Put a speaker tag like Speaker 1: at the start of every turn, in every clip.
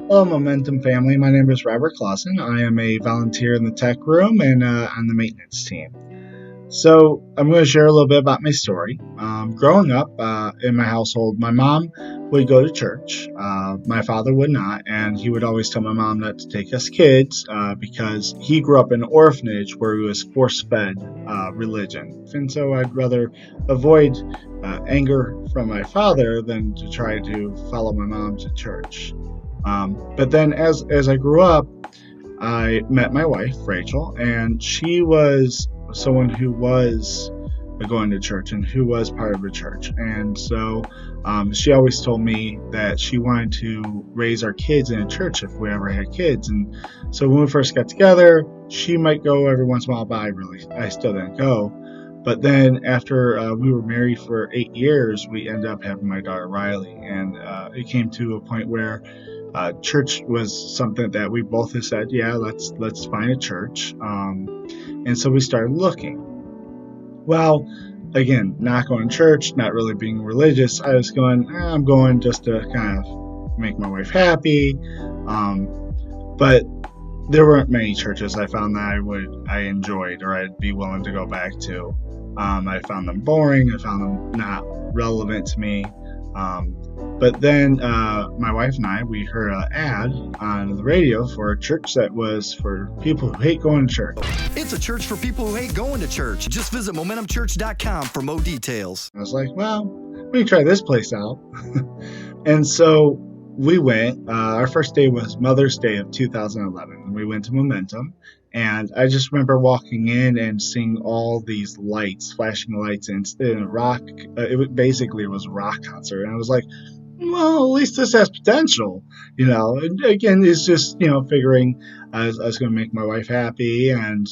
Speaker 1: Hello, Momentum family. My name is Robert Clawson. I am a volunteer in the tech room and on the maintenance team. So, I'm going to share a little bit about my story. Growing up in my household, my mom would go to church. My father would not, and he would always tell my mom not to take us kids because he grew up in an orphanage where he was force fed religion. And so, I'd rather avoid anger from my father than to try to follow my mom to church. But then as I grew up, I met my wife, Rachel, and she was someone who was going to church and who was part of a church. And so she always told me that she wanted to raise our kids in a church if we ever had kids. And so when we first got together, she might go every once in a while, but I still didn't go. But then after we were married for 8 years, we ended up having my daughter Riley, and it came to a point where church was something that we both had said, yeah, let's find a church. And so we started looking. Well, again, not going to church, not really being religious. I was going, I'm going just to kind of make my wife happy. But there weren't many churches I found that I enjoyed or I'd be willing to go back to. I found them boring. I found them not relevant to me. But then my wife and we heard an ad on the radio for a church that was for people who hate going to church.
Speaker 2: It's a church for people who hate going to church. Just visit MomentumChurch.com for more details.
Speaker 1: I was like, well, let me try this place out. And so we went. Our first day was Mother's Day of 2011. We went to Momentum. And I just remember walking in and seeing all these lights, flashing lights, and in a rock. It was a rock concert, and I was like, "Well, at least this has potential." And again, it's just figuring I was going to make my wife happy, and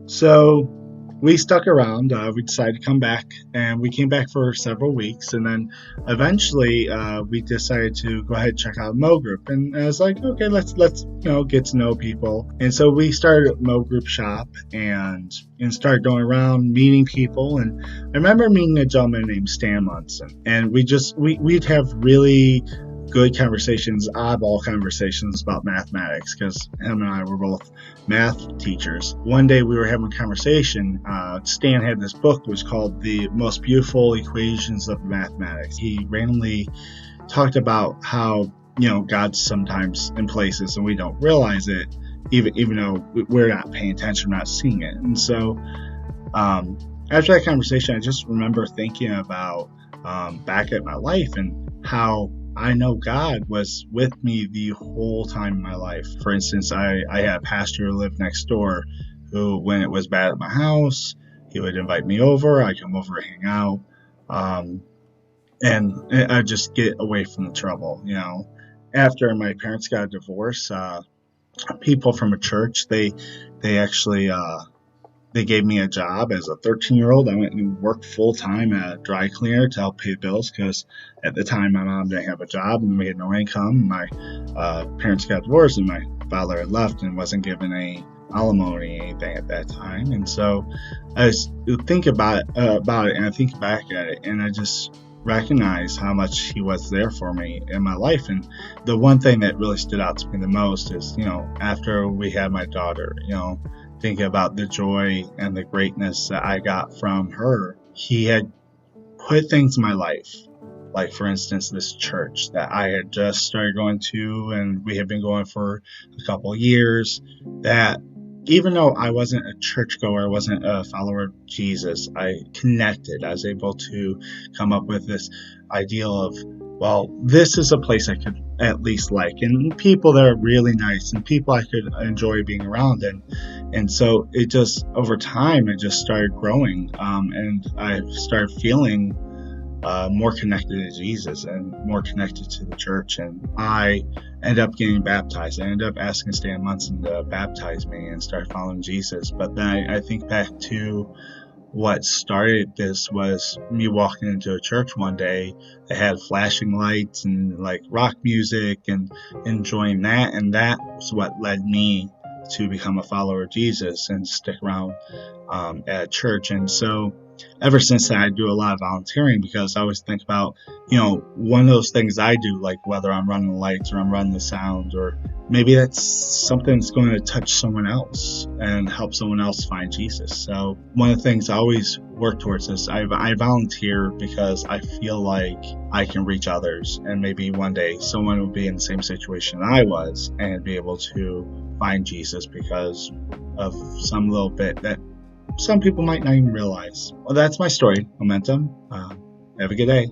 Speaker 1: so we stuck around. We decided to come back, and we came back for several weeks, and then eventually we decided to go ahead and check out Mo Group. And I was like, okay, let's get to know people. And so we started Mo Group Shop and started going around meeting people. And I remember meeting a gentleman named Stan Munson, and we'd have really good conversations, oddball conversations about mathematics, because him and I were both math teachers. One day we were having a conversation. Stan had this book which was called The Most Beautiful Equations of Mathematics. He randomly talked about how God's sometimes in places and we don't realize it, even though we're not paying attention, we're not seeing it. And so after that conversation, I just remember thinking about back at my life and how I know God was with me the whole time in my life. For instance, I had a pastor who lived next door who, when it was bad at my house, he would invite me over. I'd come over and hang out. And I'd just get away from the trouble. After my parents got a divorce, people from a church, they actually they gave me a job as a 13-year-old. I went and worked full-time at a dry cleaner to help pay the bills because at the time my mom didn't have a job and we had no income. My parents got divorced and my father had left and wasn't given any alimony or anything at that time. And so I just think about it and I think back at it and I just recognize how much he was there for me in my life. And the one thing that really stood out to me the most is, after we had my daughter, thinking about the joy and the greatness that I got from her. He had put things in my life, like for instance, this church that I had just started going to and we had been going for a couple of years, that even though I wasn't a churchgoer, I wasn't a follower of Jesus, I connected. I was able to come up with this ideal of, well, this is a place I could at least like, and people that are really nice, and people I could enjoy being around. And so it just, over time, it just started growing, and I started feeling more connected to Jesus and more connected to the church. And I ended up getting baptized. I ended up asking Stan Munson to baptize me and start following Jesus. But then I think back to what started this was me walking into a church one day that had flashing lights and like rock music and enjoying that. And that was what led me to become a follower of Jesus and stick around at church. And so ever since then, I do a lot of volunteering because I always think about, one of those things I do, like whether I'm running the lights or I'm running the sound, or maybe that's something that's going to touch someone else and help someone else find Jesus. So one of the things I always work towards is I volunteer because I feel like I can reach others, and maybe one day someone will be in the same situation I was and be able to find Jesus because of some little bit that some people might not even realize. Well, that's my story, Momentum. Have a good day.